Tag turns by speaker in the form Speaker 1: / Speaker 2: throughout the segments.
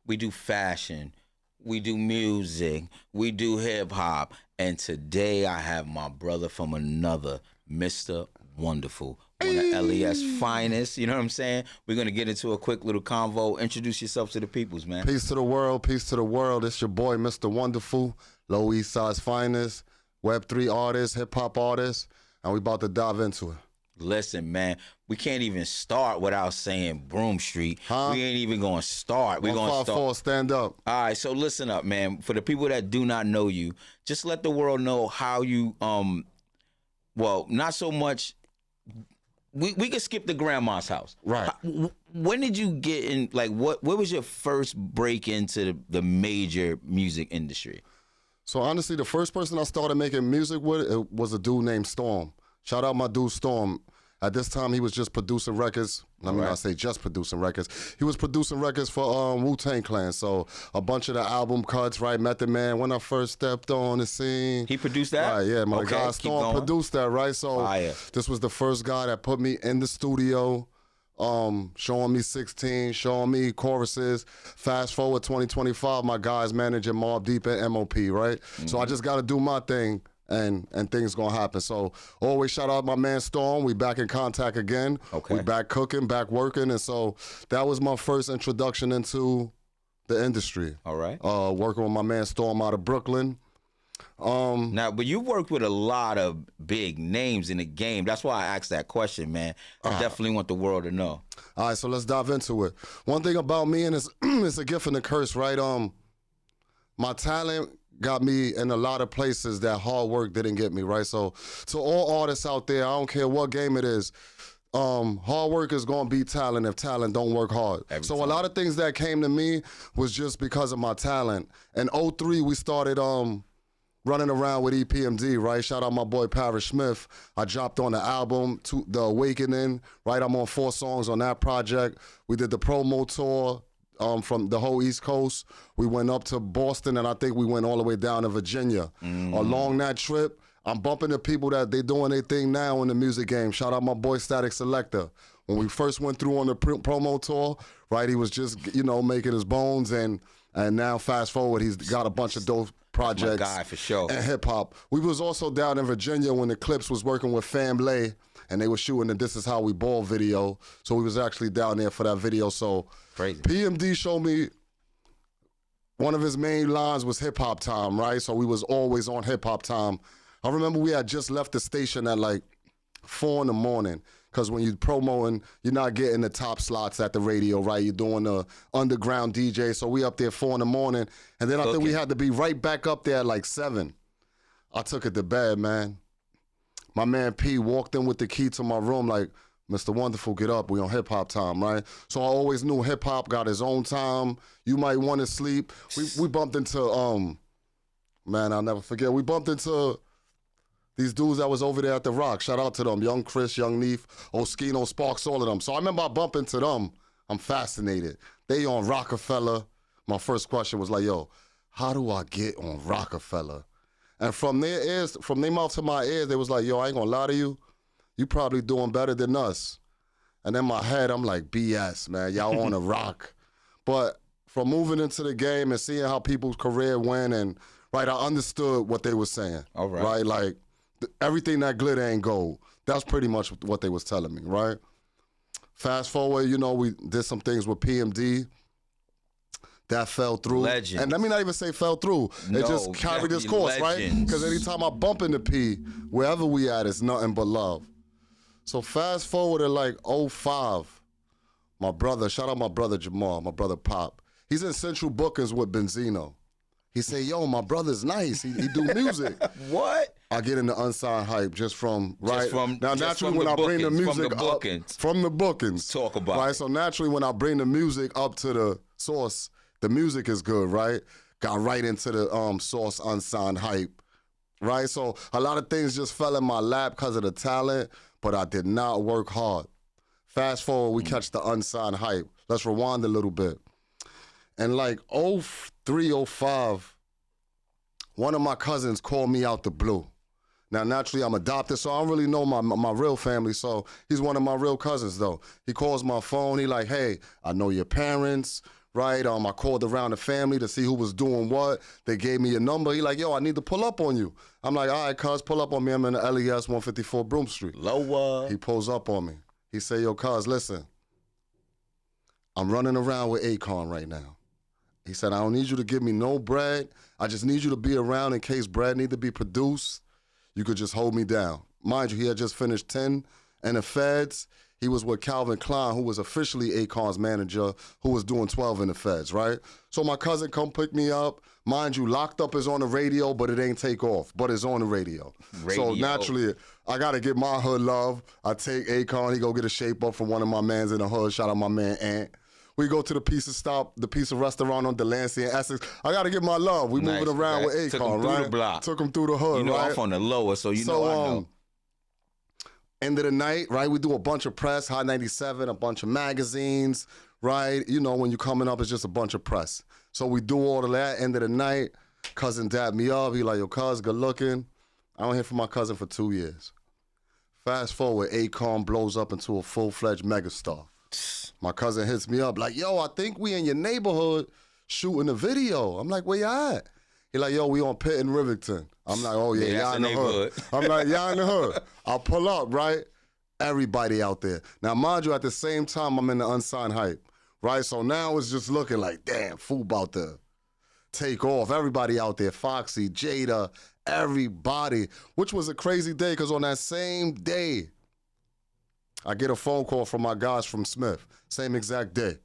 Speaker 1: we do fashion, we do music, we do hip hop, and today I have my brother from another, Mr. Wonderfu, one of LES finest. You know what I'm saying? We're gonna get into a quick little convo. Introduce yourself to the peoples, man.
Speaker 2: Peace to the world, peace to the world. It's your boy, Mr. Wonderfu, Low East Side's finest, Web3 artist, hip hop artist, and we about to dive into it.
Speaker 1: Listen, man, we can't even start without saying Broom Street. We ain't even gonna start. We're gonna start.
Speaker 2: Stand up.
Speaker 1: All right, so listen up, man. For the people that do not know you, just let the world know how you well, not so much. We could skip the grandma's house.
Speaker 2: Right.
Speaker 1: When did you get in? Like, what was your first break into the major music industry?
Speaker 2: So honestly, the first person I started making music with it was a dude named Storm. Shout out my dude Storm. At this time, he was just producing records. Let me not say just producing records. He was producing records for Wu-Tang Clan. So a bunch of the album cuts, right? Method Man, When I First Stepped on the Scene.
Speaker 1: He produced that?
Speaker 2: Right, yeah. My guy Storm produced that, right? So this was the first guy that put me in the studio, showing me 16, showing me choruses. Fast forward 2025, my guy's managing Mobb Deep and MOP, right? So I just got to do my thing. And things gonna happen. So always shout out my man Storm. We back in contact again. We back cooking, back working, and so that was my first introduction into the industry.
Speaker 1: All right.
Speaker 2: Working with my man Storm out of Brooklyn.
Speaker 1: Now, but you worked with a lot of big names in the game. That's why I asked that question, man. I definitely want the world to know.
Speaker 2: All right, so let's dive into it. One thing about me, and it's a gift and a curse, right? My talent got me in a lot of places that hard work didn't get me, right? So to all artists out there, I don't care what game it is, hard work is gonna beat talent if talent don't work hard. A lot of things that came to me was just because of my talent. In 03, we started running around with EPMD, right? Shout out my boy Parrish Smith. I dropped on the album, The Awakening, right? I'm on 4 songs on that project. We did the promo tour. From the whole East Coast. We went up to Boston, and I think we went all the way down to Virginia. Along that trip, I'm bumping the people that they doing their thing now in the music game. Shout out my boy Static Selector. When we first went through on the promo tour, right, he was just, making his bones, and now fast forward, he's got a bunch of dope projects.
Speaker 1: My guy, for sure.
Speaker 2: And hip hop. We was also down in Virginia when the Clips was working with Family, and they were shooting the This Is How We Ball video. So we was actually down there for that video. So
Speaker 1: crazy.
Speaker 2: PMD showed me one of his main lines was hip hop time, right? So we was always on hip hop time. I remember we had just left the station at like 4 in the morning. Because when you're promoting, you're not getting the top slots at the radio, right? You're doing the underground DJ. So we up there 4 in the morning. And then I think we had to be right back up there at like 7. I took it to bed, man. My man P walked in with the key to my room like, Mr. Wonderfu, get up. We on hip hop time, right? So I always knew hip hop got his own time. You might want to sleep. We bumped into, man, I'll never forget. We bumped into these dudes that was over there at the Rock. Shout out to them. Young Chris, Young Neef, Oskino, Sparks, all of them. So I remember I bumped into them. I'm fascinated. They on Rockefeller. My first question was like, yo, how do I get on Rockefeller? And from their ears, from their mouth to my ears, they was like, yo, I ain't gonna lie to you. You probably doing better than us. And in my head, I'm like, BS, man. Y'all on a rock. But from moving into the game and seeing how people's career went, and right, I understood what they were saying.
Speaker 1: All right.
Speaker 2: Right, like everything that glitter ain't gold. That's pretty much what they was telling me, right? Fast forward, we did some things with PMD. That fell through.
Speaker 1: Legends.
Speaker 2: And let me not even say fell through.
Speaker 1: No,
Speaker 2: it just carried its course,
Speaker 1: legends.
Speaker 2: Right? Because anytime I bump into P, wherever we at, it's nothing but love. So fast forward to like 05, my brother, shout out my brother Jamal, my brother Pop. He's in Central Bookings with Benzino. He say, yo, my brother's nice. He do music.
Speaker 1: What?
Speaker 2: I get into unsigned hype just from, right? Now, naturally, when I bring the music up, from the bookings.
Speaker 1: Talk about
Speaker 2: right?
Speaker 1: it.
Speaker 2: So naturally, when I bring the music up to the source, the music is good, right? Got right into the source unsigned hype, right? So a lot of things just fell in my lap because of the talent, but I did not work hard. Fast forward, we catch the unsigned hype. Let's rewind a little bit. And like 03, 05, one of my cousins called me out the blue. Now, naturally, I'm adopted, so I don't really know my real family, so he's one of my real cousins, though. He calls my phone, he like, hey, I know your parents, right? I called around the family to see who was doing what. They gave me a number. He like, yo, I need to pull up on you. I'm like, all right, cuz, pull up on me. I'm in the LES 154 Broom Street.
Speaker 1: Lower.
Speaker 2: He pulls up on me. He say, yo, cuz, listen, I'm running around with Akon right now. He said, I don't need you to give me no bread. I just need you to be around in case bread need to be produced. You could just hold me down. Mind you, he had just finished 10 in the feds. He was with Calvin Klein, who was officially Akon's manager, who was doing 12 in the feds, right? So my cousin come pick me up. Mind you, Locked Up is on the radio, but it ain't take off, but it's on the radio. So naturally, I got to get my hood love. I take Akon. He go get a shape up from one of my mans in the hood. Shout out my man, Ant. We go to the pizza restaurant on Delancey and Essex. I got to get my love. We moving around with Akon,
Speaker 1: Took him through the block.
Speaker 2: Took him through the hood,
Speaker 1: You know,
Speaker 2: right?
Speaker 1: I'm from the lower, so I know.
Speaker 2: End of the night, right? We do a bunch of press, Hot 97, a bunch of magazines, right? You know, when you're coming up, it's just a bunch of press. So we do all of that. End of the night, cousin dapped me up. He like, yo, cuz, good looking. I don't hear from my cousin for 2 years. Fast forward, Akon blows up into a full-fledged megastar. My cousin hits me up like, yo, I think we in your neighborhood shooting a video. I'm like, where you at? He like, yo, we on Pitt and Rivington. I'm like, oh yeah, y'all in the hood. I'm like, y'all in the hood. I'll pull up, right? Everybody out there. Now, mind you, at the same time, I'm in the unsigned hype, right? So now it's just looking like, damn, fool about to take off. Everybody out there, Foxy, Jada, everybody, which was a crazy day because on that same day, I get a phone call from my guys from Smith, same exact day.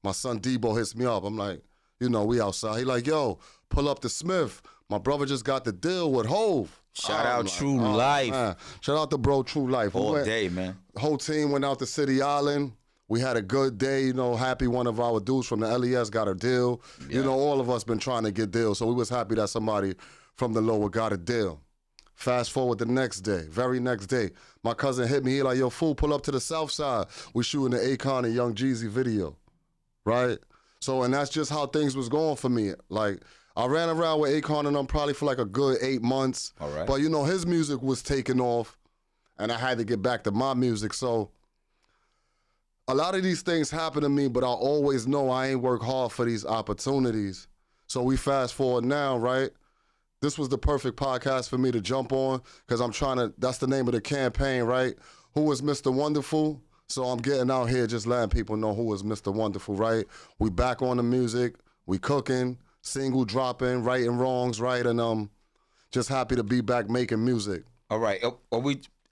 Speaker 2: My son Debo hits me up. I'm like, you know, we outside. He like, yo, pull up to Smith. My brother just got the deal with Hove.
Speaker 1: Shout out True Life.
Speaker 2: Man. Shout out to bro True Life.
Speaker 1: All day, man.
Speaker 2: Whole team went out to City Island. We had a good day, you know, happy one of our dudes from the LES got a deal. Yeah. You know, all of us been trying to get deals, so we was happy that somebody from the lower got a deal. Fast forward the next day, very next day, my cousin hit me. He like, yo, fool, pull up to the south side. We shooting the Akon and Young Jeezy video, right? So, and that's just how things was going for me. Like, I ran around with Akon and them probably for like a good 8 months.
Speaker 1: All right.
Speaker 2: But, you know, his music was taking off, and I had to get back to my music. So, a lot of these things happen to me, but I always know I ain't work hard for these opportunities. So, we fast forward now, right? This was the perfect podcast for me to jump on because I'm trying to, that's the name of the campaign, right? Who is Mr. Wonderfu? So I'm getting out here just letting people know who is Mr. Wonderfu, right? We back on the music, we cooking, single dropping, righting wrongs, right? And just happy to be back making music.
Speaker 1: All right.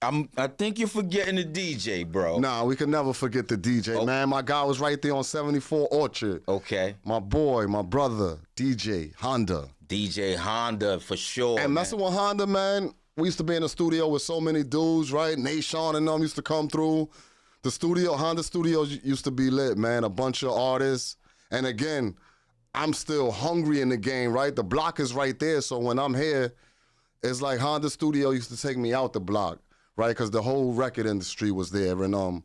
Speaker 1: I think you're forgetting the DJ, bro.
Speaker 2: Nah, we can never forget the DJ, man. My guy was right there on 74 Orchard.
Speaker 1: Okay.
Speaker 2: My boy, my brother, DJ Honda.
Speaker 1: DJ Honda, for sure.
Speaker 2: And messing with Honda, man, we used to be in the studio with so many dudes, right? Nation and them used to come through. The studio, Honda Studios used to be lit, man. A bunch of artists. And again, I'm still hungry in the game, right? The block is right there. So when I'm here, it's like Honda Studio used to take me out the block, right? Because the whole record industry was there. And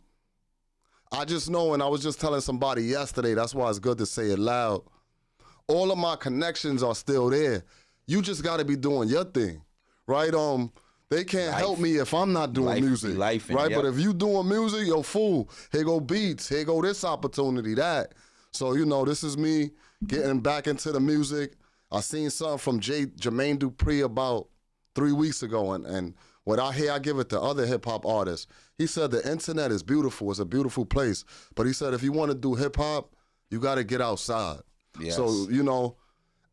Speaker 2: I just know, and I was just telling somebody yesterday, that's why it's good to say it loud. All of my connections are still there. You just got to be doing your thing, right? They can't help me if I'm not doing music, right? Yep. But if you doing music, yo, fool, here go beats, here go this opportunity, that. So, you know, this is me getting back into the music. I seen something from Jermaine Dupri about 3 weeks ago, and what I hear, I give it to other hip-hop artists. He said the internet is beautiful. It's a beautiful place. But he said if you want to do hip-hop, you got to get outside. Yes. So, you know,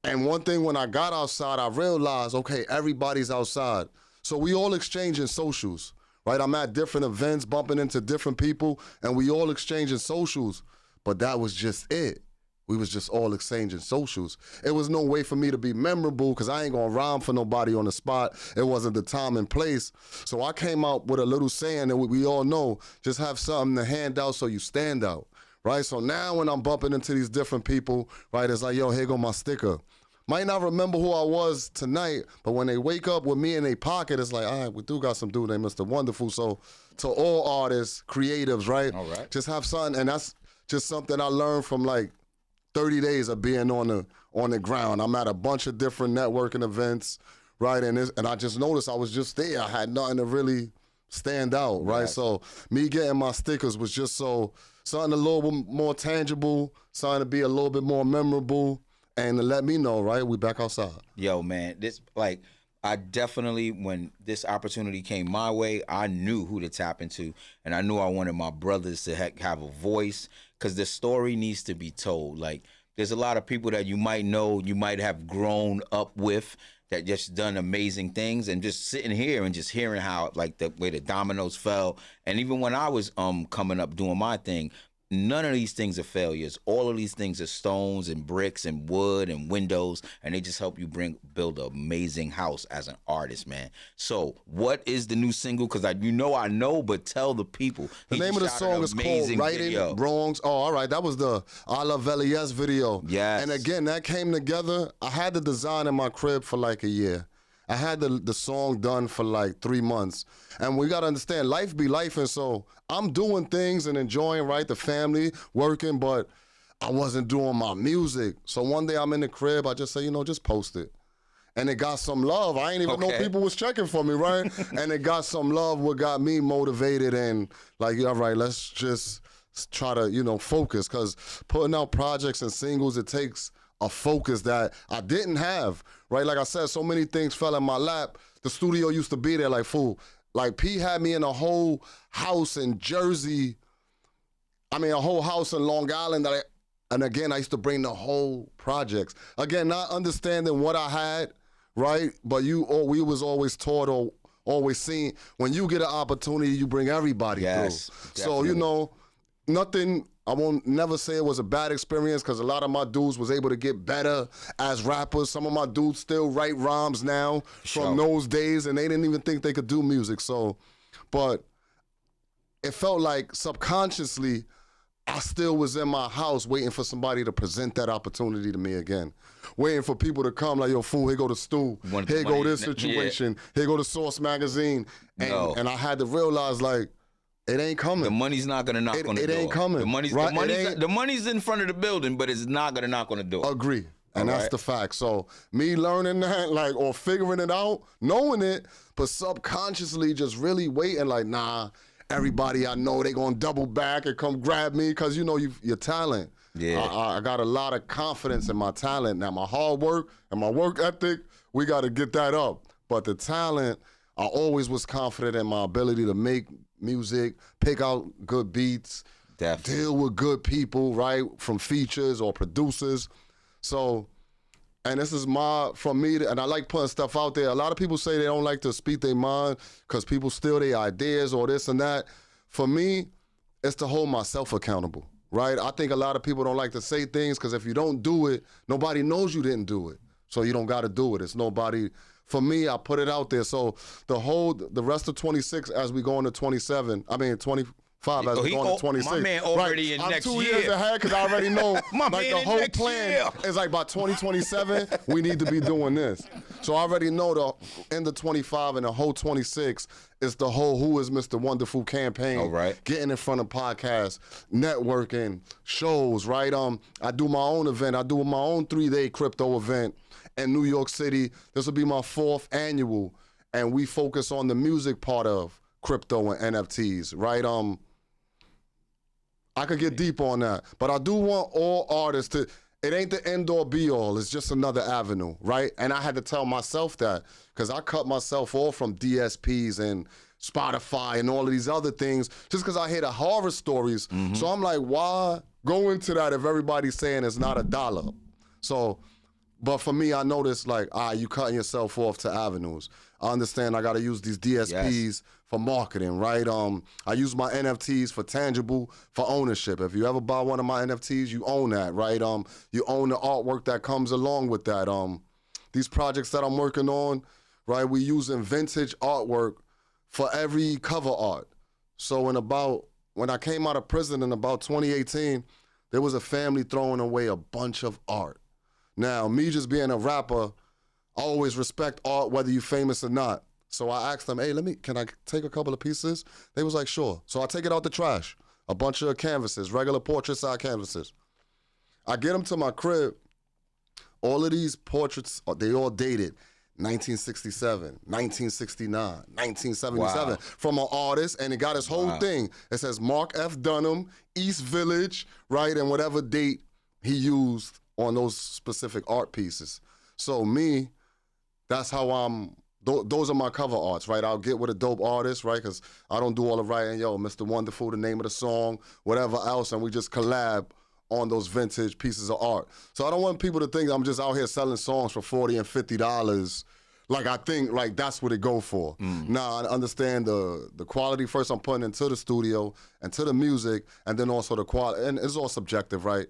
Speaker 2: and one thing when I got outside, I realized, okay, everybody's outside. So we all exchanging socials, right? I'm at different events, bumping into different people, and we all exchanging socials. But that was just it. We was just all exchanging socials. It was no way for me to be memorable because I ain't going to rhyme for nobody on the spot. It wasn't the time and place. So I came out with a little saying that we all know, just have something to hand out so you stand out. Right, so now when I'm bumping into these different people, right, it's like, yo, here go my sticker. Might not remember who I was tonight, but when they wake up with me in their pocket, it's like, all right, we do got some dude named Mr. Wonderfu. So to all artists, creatives, right, all right, just have something, and that's just something I learned from like 30 days of being on the ground. I'm at a bunch of different networking events, right, and I just noticed I was just there. I had nothing to really stand out, right? Yes. So me getting my stickers was just so something a little bit more tangible, something to be a little bit more memorable, and to let me know, right? We back outside.
Speaker 1: Yo, man, this like I definitely when this opportunity came my way, I knew who to tap into, and I knew I wanted my brothers to have a voice because the story needs to be told. Like, there's a lot of people that you might know, you might have grown up with that just done amazing things, and just sitting here and just hearing how like the way the dominoes fell, and even when I was coming up doing my thing. None of these things are failures. All of these things are stones and bricks and wood and windows, and they just help you build an amazing house as an artist, man. So, what is the new single? Because I know, but tell the people.
Speaker 2: The name of the song is called Righting Wrongs. Oh, all right. That was the I Love LES video.
Speaker 1: Yes.
Speaker 2: And again, that came together. I had the design in my crib for like a year. I had the song done for like 3 months. And we got to understand, life be life. And so I'm doing things and enjoying, right, the family, working, but I wasn't doing my music. So one day I'm in the crib, I just say, just post it. And it got some love. I ain't even know people was checking for me, right? And it got some love, what got me motivated and like, all right, let's just try to, focus. Because putting out projects and singles, it takes a focus that I didn't have, right? Like I said, so many things fell in my lap. The studio used to be there like, fool. Like, P had me in a whole house in Jersey. I mean, a whole house in Long Island. And again, I used to bring the whole projects. Again, not understanding what I had, right? But we was always taught or always seen, when you get an opportunity, you bring everybody through.
Speaker 1: Definitely.
Speaker 2: So, nothing... I won't never say it was a bad experience because a lot of my dudes was able to get better as rappers. Some of my dudes still write rhymes now from those days, and they didn't even think they could do music. So, but it felt like subconsciously I still was in my house waiting for somebody to present that opportunity to me again. Waiting for people to come like, yo, fool, here go the Stu. Here go this situation. Here go the Source magazine. And I had to realize, like, it ain't coming.
Speaker 1: The money's not gonna knock on the door.
Speaker 2: It ain't coming.
Speaker 1: The money's in front of the building, but it's not gonna knock on the door.
Speaker 2: Agree. And that's the fact. So me learning that, like, or figuring it out, knowing it, but subconsciously just really waiting, like, nah, everybody I know, they gonna double back and come grab me because your talent.
Speaker 1: Yeah.
Speaker 2: I got a lot of confidence in my talent. Now my hard work and my work ethic, we gotta get that up. But the talent, I always was confident in my ability to make music, pick out good beats, deal with good people, right, from features or producers. So, and this is from me, and I like putting stuff out there. A lot of people say they don't like to speak their mind because people steal their ideas or this and that. For me, it's to hold myself accountable, right? I think a lot of people don't like to say things because if you don't do it, nobody knows you didn't do it. So you don't got to do it. It's nobody... For me, I put it out there. So the rest of 26 as we go into 25 as we go into 26.
Speaker 1: My man already in next year.
Speaker 2: I'm 2 years ahead because I already know like the whole plan
Speaker 1: year.
Speaker 2: is like by 2027, we need to be doing this. So I already know the end of 25 and the whole 26 is the whole Who is Mr. Wonderfu campaign.
Speaker 1: All right.
Speaker 2: Getting in front of podcasts, networking, shows, right? I do my own event. I do my own 3-day crypto event in New York City. This will be my 4th annual, and we focus on the music part of crypto and NFTs, right? I could get deep on that, but I do want all artists to, it ain't the end all be all, it's just another avenue, right? And I had to tell myself that because I cut myself off from DSPs and Spotify and all of these other things just because I hear the horror stories. So I'm like, why go into that if everybody's saying it's not $1? So, but for me, I noticed like, you cutting yourself off to avenues. I understand I got to use these DSPs for marketing, right? I use my NFTs for tangible, for ownership. If you ever buy one of my NFTs, you own that, right? You own the artwork that comes along with that. These projects that I'm working on, right? We using vintage artwork for every cover art. So when I came out of prison in about 2018, there was a family throwing away a bunch of art. Now, me just being a rapper, I always respect art, whether you're famous or not. So I asked them, hey, can I take a couple of pieces? They was like, sure. So I take it out the trash, a bunch of canvases, regular portrait size canvases. I get them to my crib. All of these portraits, they all dated. 1967, 1969, 1977
Speaker 1: Wow.
Speaker 2: from an artist, and it got his whole thing. It says Mark F. Dunham, East Village, right, and whatever date he used on those specific art pieces. So me, that's how those are my cover arts, right? I'll get with a dope artist, right, because I don't do all the writing. Yo, Mr. Wonderfu, the name of the song, whatever else, and we just collab on those vintage pieces of art. So I don't want people to think I'm just out here selling songs for $40 and $50. Like I think like that's what it go for. Nah, I understand the quality first I'm putting into the studio and to the music, and then also the quality, and it's all subjective, right?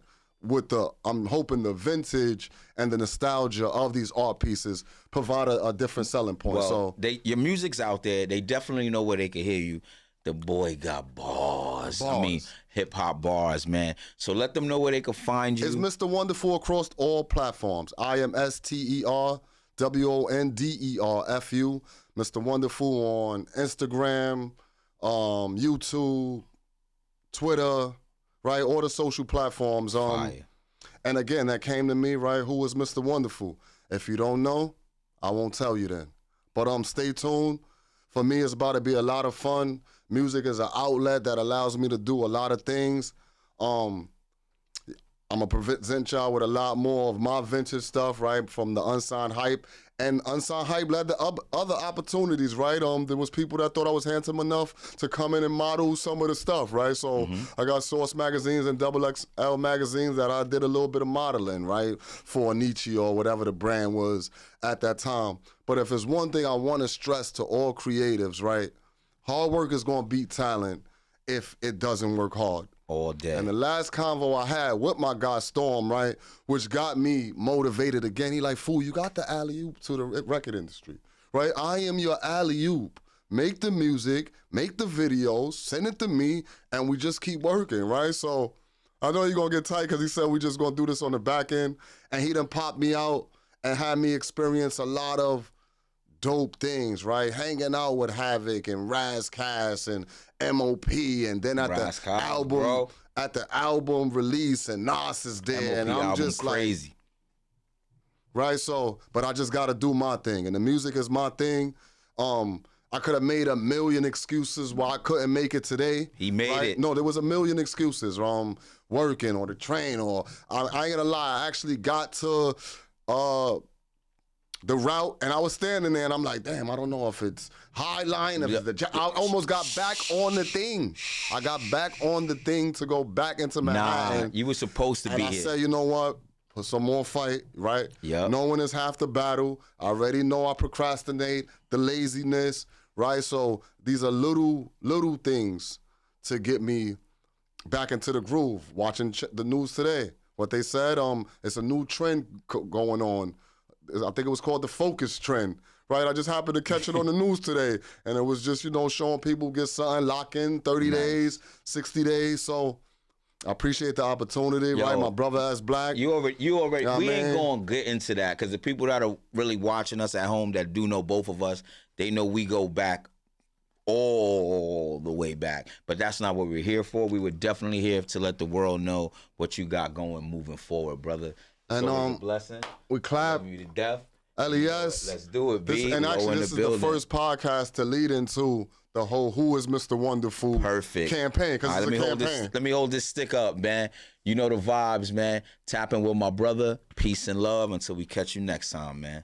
Speaker 2: I'm hoping the vintage and the nostalgia of these art pieces provide a different selling point.
Speaker 1: Well, your music's out there. They definitely know where they can hear you. The boy got bars. I mean, hip hop bars, man. So let them know where they can find you.
Speaker 2: It's Mr. Wonderfu across all platforms. I am STER WONDERFU. Mr. Wonderfu on Instagram, YouTube, Twitter, right? All the social platforms.
Speaker 1: Fire.
Speaker 2: And again, that came to me, right? Who was Mr. Wonderfu? If you don't know, I won't tell you then. But stay tuned. For me, it's about to be a lot of fun. Music is an outlet that allows me to do a lot of things. I'm going to present y'all with a lot more of my vintage stuff, right, from the Unsigned Hype. And Unsigned Hype led to other opportunities, right? There was people that thought I was handsome enough to come in and model some of the stuff, right? So I got Source magazines and XXL magazines that I did a little bit of modeling, right, for Nietzsche or whatever the brand was at that time. But if there's one thing I want to stress to all creatives, right, hard work is going to beat talent if it doesn't work hard.
Speaker 1: All day.
Speaker 2: And the last convo I had with my guy Storm, right, which got me motivated again. He like, fool, you got the alley-oop to the record industry, right? I am your alley-oop. Make the music, make the videos, send it to me, and we just keep working, right? So I know you're going to get tight because he said we just going to do this on the back end. And he done popped me out and had me experience a lot of dope things, right? Hanging out with Havoc and Razcast and MOP, and then at the album, bro. At the album release, and Nas is there,
Speaker 1: MOP
Speaker 2: and I'm just
Speaker 1: crazy.
Speaker 2: Right? So, but I just got to do my thing, and the music is my thing. I could have made a million excuses why I couldn't make it today.
Speaker 1: He made it.
Speaker 2: No, there was a million excuses. Working or the train, or I ain't gonna lie. I actually got to the route, and I was standing there, and I'm like, damn, I don't know if it's Highline, if it's I almost got back on the thing. I got back on the thing to go back into Manhattan.
Speaker 1: Nah, you were supposed to be here.
Speaker 2: And I said, you know what? Put some more fight, right?
Speaker 1: Yeah.
Speaker 2: Knowing is half the battle. I already know I procrastinate, the laziness, right? So these are little things to get me back into the groove. Watching the news today, what they said, it's a new trend going on. I think it was called the focus trend, right? I just happened to catch it on the news today, and it was just, showing people get something, lock in 30 days, 60 days. So I appreciate the opportunity, right? My brother as Black.
Speaker 1: You already. We ain't gonna get into that because the people that are really watching us at home that do know both of us, they know we go back all the way back. But that's not what we're here for. We were definitely here to let the world know what you got going moving forward, brother.
Speaker 2: And
Speaker 1: so it's a blessing.
Speaker 2: We clap.
Speaker 1: Love you to death.
Speaker 2: LES.
Speaker 1: Let's do it, B.
Speaker 2: And actually, this is the first podcast to lead into the whole "Who is Mr. Wonderfu" campaign, because it's a campaign.
Speaker 1: Let me hold this stick up, man. You know the vibes, man. Tapping with my brother. Peace and love until we catch you next time, man.